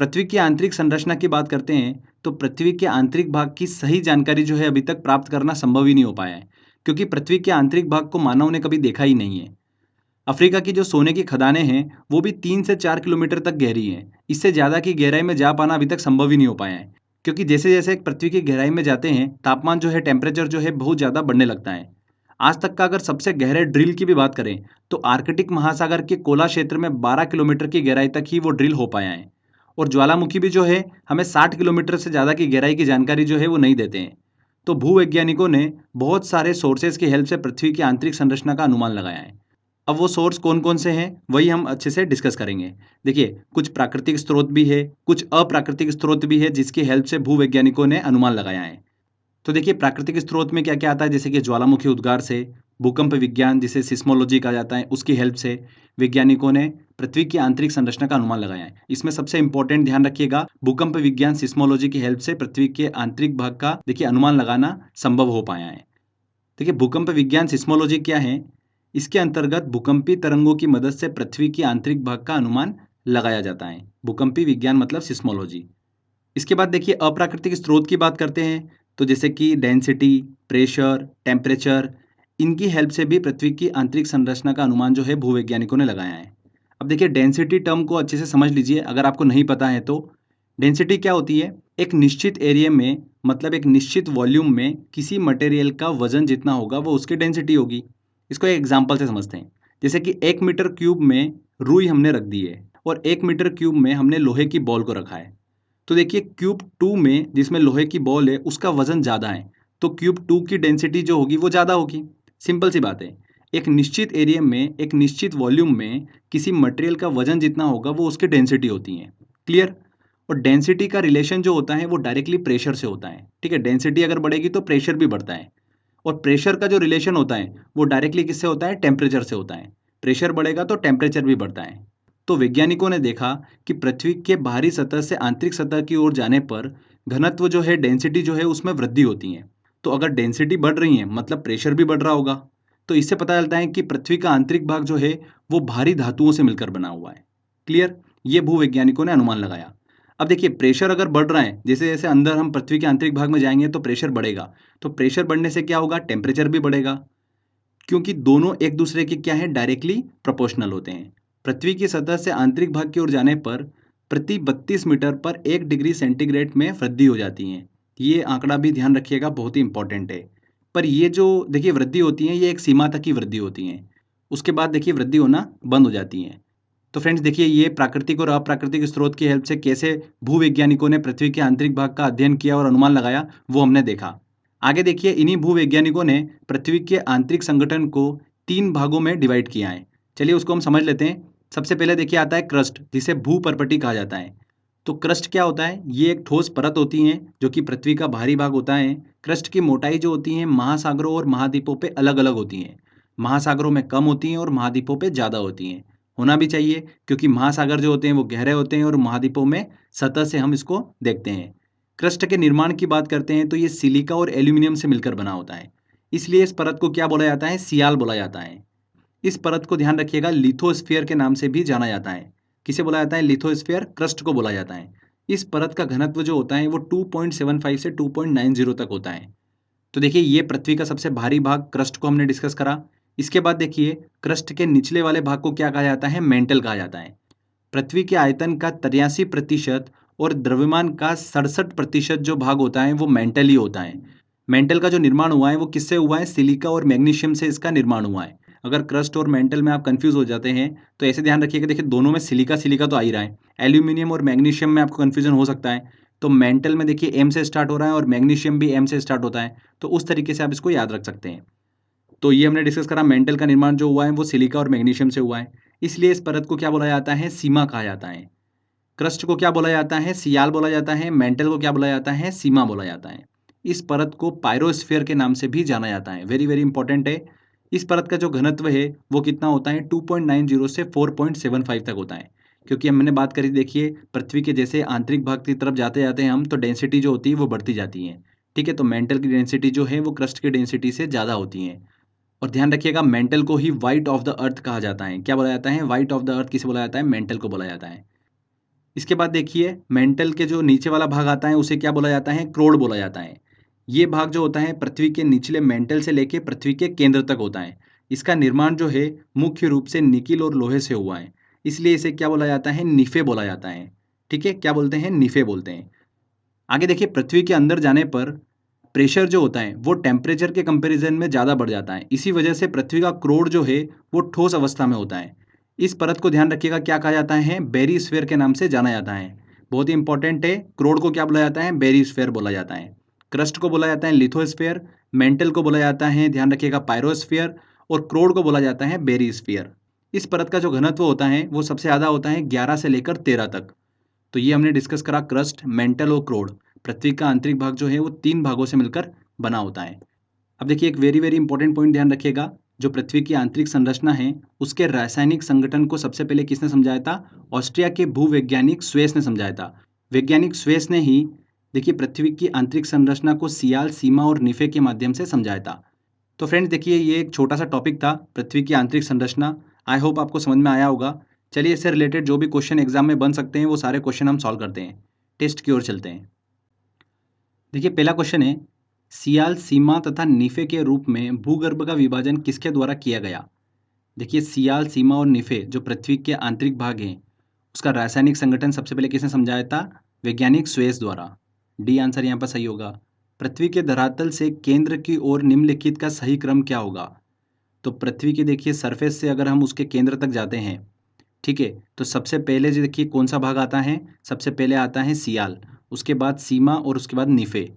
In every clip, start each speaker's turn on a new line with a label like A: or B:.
A: पृथ्वी की आंतरिक संरचना की बात करते हैं तो पृथ्वी के आंतरिक भाग की सही जानकारी जो है अभी तक प्राप्त करना संभव ही नहीं हो पाया है, क्योंकि पृथ्वी के आंतरिक भाग को मानव ने कभी देखा ही नहीं है। अफ्रीका की जो सोने की खदानें हैं वो भी 3 से 4 किलोमीटर तक गहरी हैं। इससे ज़्यादा की गहराई में जा पाना अभी तक संभव ही नहीं हो पाया है, क्योंकि जैसे जैसे पृथ्वी की गहराई में जाते हैं तापमान जो है, टेम्परेचर जो है बहुत ज़्यादा बढ़ने लगता है। आज तक का अगर सबसे गहरे ड्रिल की भी बात करें तो आर्कटिक महासागर के कोला क्षेत्र में 12 किलोमीटर की गहराई तक ही वो ड्रिल हो पाया है। और ज्वालामुखी भी जो है हमें 60 किलोमीटर से ज़्यादा की गहराई की जानकारी जो है वो नहीं देते हैं। तो भूवैज्ञानिकों ने बहुत सारे सोर्सेज की हेल्प से पृथ्वी की आंतरिक संरचना का अनुमान लगाया है। अब वो सोर्स कौन-कौन से हैं, वही हम अच्छे से डिस्कस करेंगे। देखिए, कुछ प्राकृतिक स्रोत भी है, कुछ अप्राकृतिक स्रोत भी है, जिसकी हेल्प से भूवैज्ञानिकों ने अनुमान लगाया है। तो देखिए, प्राकृतिक स्रोत में क्या-क्या आता है, जैसे कि ज्वालामुखी उद्गार से, भूकंप विज्ञान जिसे सिस्मोलॉजी कहा जाता है, उसकी हेल्प से वैज्ञानिकों ने पृथ्वी की आंतरिक संरचना का अनुमान लगाया है। इसमें सबसे इम्पोर्टेंट ध्यान रखिएगा, भूकंप विज्ञान सिस्मोलॉजी की हेल्प से पृथ्वी के आंतरिक भाग का देखिए अनुमान लगाना संभव हो पाया है। देखिए, भूकंप विज्ञान सिस्मोलॉजी क्या है? इसके अंतर्गत भूकंपी तरंगों की मदद से पृथ्वी की आंतरिक भाग का अनुमान लगाया जाता है। भूकंपी विज्ञान मतलब सिस्मोलॉजी। इसके बाद देखिए, अप्राकृतिक स्रोत की बात करते हैं तो जैसे कि डेंसिटी, प्रेशर, टेम्परेचर, इनकी हेल्प से भी पृथ्वी की आंतरिक संरचना का अनुमान जो है भूवैज्ञानिकों ने लगाया है। अब देखिए, डेंसिटी टर्म को अच्छे से समझ लीजिए अगर आपको नहीं पता है तो। डेंसिटी क्या होती है? एक निश्चित एरिया में, मतलब एक निश्चित वॉल्यूम में किसी मटेरियल का वजन जितना होगा वो उसकी डेंसिटी होगी। इसको एक एग्जांपल से समझते हैं। जैसे कि 1 मीटर क्यूब में रुई हमने रख दी है और 1 मीटर क्यूब में हमने लोहे की बॉल को रखा है। तो देखिए, क्यूब 2 में जिसमें लोहे की बॉल है उसका वजन ज़्यादा है, तो क्यूब 2 की डेंसिटी जो होगी वो ज़्यादा होगी। सिंपल सी बात है। एक निश्चित एरिया में, एक निश्चित वॉल्यूम में किसी मटेरियल का वजन जितना होगा वो उसकी डेंसिटी होती है। क्लियर? और डेंसिटी का रिलेशन जो होता है वो डायरेक्टली प्रेशर से होता है। ठीक है, डेंसिटी अगर बढ़ेगी तो प्रेशर भी बढ़ता है। और प्रेशर का जो रिलेशन होता है वो डायरेक्टली किससे होता है? टेम्परेचर से होता है। प्रेशर बढ़ेगा तो टेम्परेचर भी बढ़ता है। तो वैज्ञानिकों ने देखा कि पृथ्वी के बाहरी सतह से आंतरिक सतह की ओर जाने पर घनत्व जो है, डेंसिटी जो है उसमें वृद्धि होती है। तो अगर डेंसिटी बढ़ रही है मतलब प्रेशर भी बढ़ रहा होगा। तो इससे पता चलता है कि पृथ्वी का आंतरिक भाग जो है वो भारी धातुओं से मिलकर बना हुआ है। क्लियर? ये भूवैज्ञानिकों ने अनुमान लगाया। अब देखिए, प्रेशर अगर बढ़ रहा है, जैसे जैसे अंदर हम पृथ्वी के आंतरिक भाग में जाएंगे तो प्रेशर बढ़ेगा। तो प्रेशर बढ़ने से क्या होगा? टेम्परेचर भी बढ़ेगा, क्योंकि दोनों एक दूसरे के क्या है? डायरेक्टली प्रोपोर्शनल होते हैं। पृथ्वी की सतह से आंतरिक भाग की ओर जाने पर प्रति 32 मीटर पर 1 डिग्री सेंटीग्रेड में वृद्धि हो जाती है। ये आंकड़ा भी ध्यान रखिएगा, बहुत ही इंपॉर्टेंट है। पर ये जो देखिए वृद्धि होती है ये एक सीमा तक ही वृद्धि होती है, उसके बाद देखिए वृद्धि होना बंद हो जाती है। तो फ्रेंड्स देखिए, ये प्राकृतिक और अप्राकृतिक स्रोत की हेल्प से कैसे भूवैज्ञानिकों ने पृथ्वी के आंतरिक भाग का अध्ययन किया और अनुमान लगाया, वो हमने देखा। आगे देखिए, इन्हीं भूवैज्ञानिकों ने पृथ्वी के आंतरिक संगठन को 3 भागों में डिवाइड किया है। चलिए उसको हम समझ लेते हैं। सबसे पहले देखिए आता है क्रस्ट, जिसे भूपर्पटी कहा जाता है। तो क्रस्ट क्या होता है? ये एक ठोस परत होती है जो कि पृथ्वी का बाहरी भाग होता है। क्रस्ट की मोटाई जो होती है महासागरों और महाद्वीपों पे अलग-अलग होती है। महासागरों में कम होती हैं और महाद्वीपों पे ज़्यादा होती हैं। होना भी चाहिए, क्योंकि महासागर जो होते हैं वो गहरे होते हैं और महाद्वीपों में सतह से हम इसको देखते हैं। क्रस्ट के निर्माण की बात करते हैं तो ये सिलिका और एल्यूमिनियम से मिलकर बना होता है। इसलिए इस परत को क्या बोला जाता है? सियाल बोला जाता है। इस परत को ध्यान रखिएगा लिथोस्फीयर के नाम से भी जाना जाता है। किसे बोला जाता है? लिथोस्फीयर, क्रस्ट को बोला जाता है। इस परत का घनत्व जो होता है वो 2.75 से 2.90 तक होता है। तो देखिए, ये पृथ्वी का सबसे भारी भाग क्रस्ट को हमने डिस्कस करा। इसके बाद देखिए, क्रस्ट के निचले वाले भाग को क्या कहा जाता है? मेंटल कहा जाता है। पृथ्वी के आयतन का 83% और द्रव्यमान का 67% जो भाग होता है वो मेंटल ही होता है। मेंटल का जो निर्माण हुआ है वो किससे हुआ है? सिलिका और मैग्नीशियम से इसका निर्माण हुआ है। अगर क्रस्ट और मेंटल में आप कंफ्यूज हो जाते हैं तो ऐसे ध्यान रखिएगा, देखिए दोनों में सिलिका सिलिका तो आ ही रहा है। एल्यूमिनियम और मैग्नीशियम में आपको कन्फ्यूजन हो सकता है। तो मेंटल में देखिए एम से स्टार्ट हो रहा है और मैग्नीशियम भी एम से स्टार्ट होता है। तो उस तरीके से आप इसको याद रख सकते हैं। तो ये हमने डिस्कस करा, मेंटल का निर्माण जो हुआ है वो सिलिका और मैग्नीशियम से हुआ है। इसलिए इस परत को क्या बोला जाता है? सीमा कहा जाता है। क्रस्ट को क्या बोला जाता है? सियाल बोला जाता है। मेंटल को क्या बोला जाता है? सीमा बोला जाता है। इस परत को पायरोस्फीयर के नाम से भी जाना जाता है। वेरी वेरी इंपॉर्टेंट है। इस परत का जो घनत्व है वो कितना होता है? 2.90 से 4.75 तक होता है। क्योंकि हमने बात करी, देखिए पृथ्वी के जैसे आंतरिक भाग की तरफ जाते जाते हैं हम, तो डेंसिटी जो होती है वो बढ़ती जाती है। ठीक है, तो मेंटल की डेंसिटी जो है वो क्रस्ट की डेंसिटी से ज़्यादा होती है। और ध्यान रखिएगा, मेंटल को ही वाइट ऑफ द अर्थ कहा जाता है। क्या बोला जाता है? वाइट ऑफ द अर्थ किसे बोला जाता है? मेंटल को बोला जाता है। इसके बाद देखिए मेंटल के जो नीचे वाला भाग आता है उसे क्या बोला जाता है, क्रोड बोला जाता है। ये भाग जो होता है पृथ्वी के निचले मेंटल से लेके पृथ्वी के केंद्र तक होता है। इसका निर्माण जो है मुख्य रूप से निकिल और लोहे से हुआ है, इसलिए इसे क्या बोला जाता है, निफे बोला जाता है। ठीक है, क्या बोलते हैं, निफे बोलते हैं। आगे देखिए पृथ्वी के अंदर जाने पर प्रेशर जो होता है वो टेम्परेचर के कंपैरिजन में ज़्यादा बढ़ जाता है। इसी वजह से पृथ्वी का क्रोड जो है वो ठोस अवस्था में होता है। इस परत को ध्यान रखिएगा, क्या कहा जाता है, बेरीस्फीयर के नाम से जाना जाता है। बहुत ही इंपॉर्टेंट है, क्रोड को क्या बोला जाता है, बेरीस्फीयर बोला जाता है। क्रस्ट को बोला जाता है लिथोस्फीयर, मेंटल को बोला जाता है, ध्यान रखिएगा, पायरोस्फीयर, और क्रोड को बोला जाता है बेरीस्फीयर। इस परत का जो घनत्व होता है वो सबसे ज़्यादा होता है 11 से लेकर 13 तक। तो ये हमने डिस्कस करा क्रस्ट, मेंटल और क्रोड। पृथ्वी का आंतरिक भाग जो है वो 3 भागों से मिलकर बना होता है। अब देखिए एक वेरी वेरी इंपॉर्टेंट पॉइंट ध्यान रखिएगा, जो पृथ्वी की आंतरिक संरचना है उसके रासायनिक संगठन को सबसे पहले किसने समझाया था, ऑस्ट्रिया के भूवैज्ञानिक स्वेस ने समझाया था। वैज्ञानिक स्वेस ने ही देखिए पृथ्वी की आंतरिक संरचना को सियाल, सीमा और निफे के माध्यम से समझाया था। तो फ्रेंड्स देखिए ये एक छोटा सा टॉपिक था, पृथ्वी की आंतरिक संरचना। आई होप आपको समझ में आया होगा। चलिए इससे रिलेटेड जो भी क्वेश्चन एग्जाम में बन सकते हैं वो सारे क्वेश्चन हम सॉल्व करते हैं। टेस्ट की ओर चलते हैं। देखिए पहला क्वेश्चन है, सियाल, सीमा तथा निफे के रूप में भूगर्भ का विभाजन किसके द्वारा किया गया। देखिए सियाल, सीमा और निफे जो पृथ्वी के आंतरिक भाग हैं उसका रासायनिक संगठन सबसे पहले किसने समझाया था, वैज्ञानिक स्वेस द्वारा। डी आंसर यहाँ पर सही होगा। पृथ्वी के धरातल से केंद्र की ओर निम्नलिखित का सही क्रम क्या होगा। तो पृथ्वी के देखिए सरफेस से अगर हम उसके केंद्र तक जाते हैं, ठीक है, तो सबसे पहले जो देखिए कौन सा भाग आता है, सबसे पहले आता है सियाल, उसके बाद सीमा और उसके बाद निफे।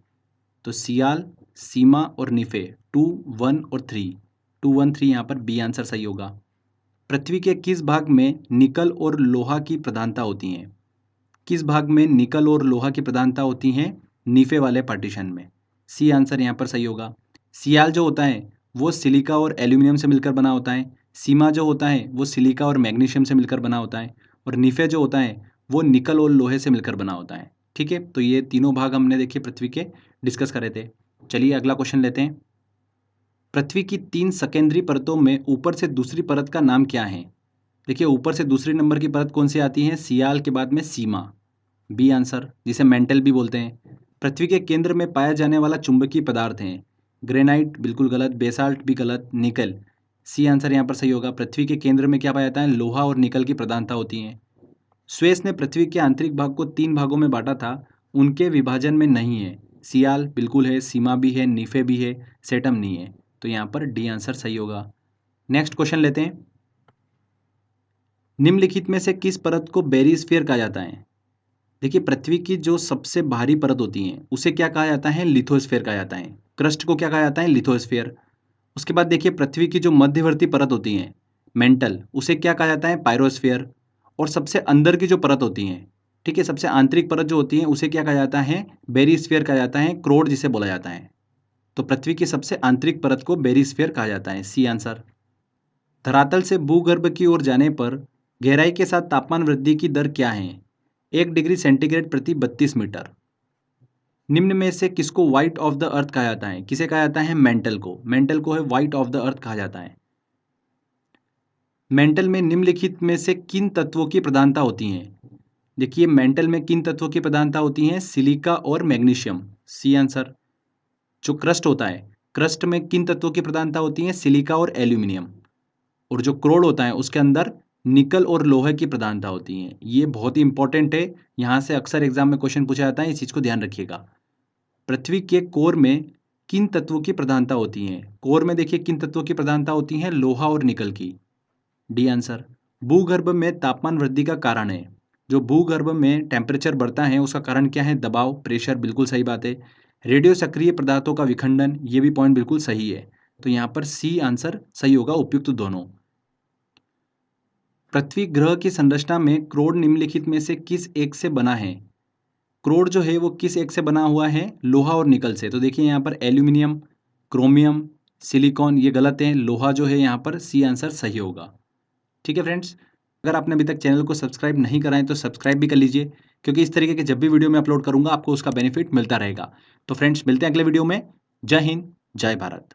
A: तो सियाल, सीमा और निफे 2, 1 और 3, 2, 1, 3 यहाँ पर बी आंसर सही होगा। पृथ्वी के किस भाग में निकल और लोहा की प्रधानता होती है। किस भाग में निकल और लोहा की प्रधानता होती है, निफे वाले पार्टीशन में। सी आंसर यहाँ पर सही होगा। सियाल जो होता है वो सिलिका और एल्यूमिनियम से मिलकर बना होता है। सीमा जो होता है वो सिलिका और मैग्नीशियम से मिलकर बना होता है। और निफे जो होता है वो निकल और लोहे से मिलकर बना होता है। ठीक है, तो ये तीनों भाग हमने देखिए पृथ्वी के डिस्कस करे थे। चलिए अगला क्वेश्चन लेते हैं। पृथ्वी की 3 सेकेंडरी परतों में ऊपर से दूसरी परत का नाम क्या है। देखिए ऊपर से दूसरी नंबर की परत कौन सी आती है, सियाल के बाद में सीमा, बी आंसर, जिसे मेंटल भी बोलते हैं। पृथ्वी के केंद्र में पाया जाने वाला चुंबकीय पदार्थ है, ग्रेनाइट बिल्कुल गलत, बेसाल्ट भी गलत, निकल। सी आंसर यहाँ पर सही होगा। पृथ्वी के केंद्र में क्या पाया जाता है, लोहा और निकल की प्रधानता होती है। स्वेस ने पृथ्वी के आंतरिक भाग को 3 भागों में बांटा था, उनके विभाजन में नहीं है। सियाल बिल्कुल है, सीमा भी है, निफे भी है, सेटम नहीं है। तो यहाँ पर डी आंसर सही होगा। नेक्स्ट क्वेश्चन लेते हैं। निम्नलिखित में से किस परत को बेरीस्फीयर कहा जाता है। देखिए पृथ्वी की जो सबसे बाहरी परत होती है उसे क्या कहा जाता है, लिथोस्फीयर कहा जाता है। क्रस्ट को क्या कहा जाता है, लिथोस्फीयर। उसके बाद देखिए पृथ्वी की जो मध्यवर्ती परत होती है, मेंटल, उसे क्या कहा जाता है, पायरोस्फीयर। और सबसे अंदर की जो परत होती है, ठीक है, सबसे आंतरिक परत जो होती है उसे क्या कहा जाता है, बेरीस्फीयर कहा जाता है, क्रोड जिसे बोला जाता है। तो पृथ्वी की सबसे आंतरिक परत को बेरीस्फीयर कहा जाता है, सी आंसर। धरातल से भूगर्भ की ओर जाने पर गहराई के साथ तापमान वृद्धि की दर क्या है, 1 डिग्री सेंटीग्रेड प्रति 32 मीटर। निम्न में से किसको व्हाइट ऑफ द अर्थ कहा जाता है, किसे कहा जाता है, मेंटल को। मेंटल को है व्हाइट ऑफ द अर्थ कहा जाता है। मेंटल में निम्नलिखित में से किन तत्वों की प्रधानता होती है। देखिए मेंटल में किन तत्वों की प्रधानता होती है, सिलिका और मैग्नीशियम, सी आंसर। जो क्रस्ट होता है, क्रस्ट में किन तत्वों की प्रधानता होती है, सिलिका और एल्यूमिनियम। और जो क्रोड होता है उसके अंदर निकल और लोहे की प्रधानता होती है। ये बहुत ही इंपॉर्टेंट है, यहाँ से अक्सर एग्जाम में क्वेश्चन पूछा जाता है, इस चीज़ को ध्यान रखिएगा। पृथ्वी के कोर में किन तत्वों की प्रधानता होती है। कोर में देखिए किन तत्वों की प्रधानता होती है, लोहा और निकल की, डी आंसर। भूगर्भ में तापमान वृद्धि का कारण है, जो भूगर्भ में टेम्परेचर बढ़ता है उसका कारण क्या है, दबाव, प्रेशर, बिल्कुल सही बात है। रेडियो सक्रिय पदार्थों का विखंडन, ये भी पॉइंट बिल्कुल सही है। तो यहाँ पर सी आंसर सही होगा, उपयुक्त दोनों। पृथ्वी ग्रह की संरचना में क्रोड निम्नलिखित में से किस एक से बना है। क्रोड जो है वो किस एक से बना हुआ है, लोहा और निकल से। तो देखिए यहाँ पर एल्यूमिनियम, क्रोमियम, सिलिकॉन, ये गलत है, लोहा जो है यहाँ पर सी आंसर सही होगा। ठीक है फ्रेंड्स, अगर आपने अभी तक चैनल को सब्सक्राइब नहीं करा है तो सब्सक्राइब भी कर लीजिए, क्योंकि इस तरीके के जब भी वीडियो मैं अपलोड करूंगा आपको उसका बेनिफिट मिलता रहेगा। तो फ्रेंड्स मिलते हैं अगले वीडियो में। जय हिंद, जय भारत।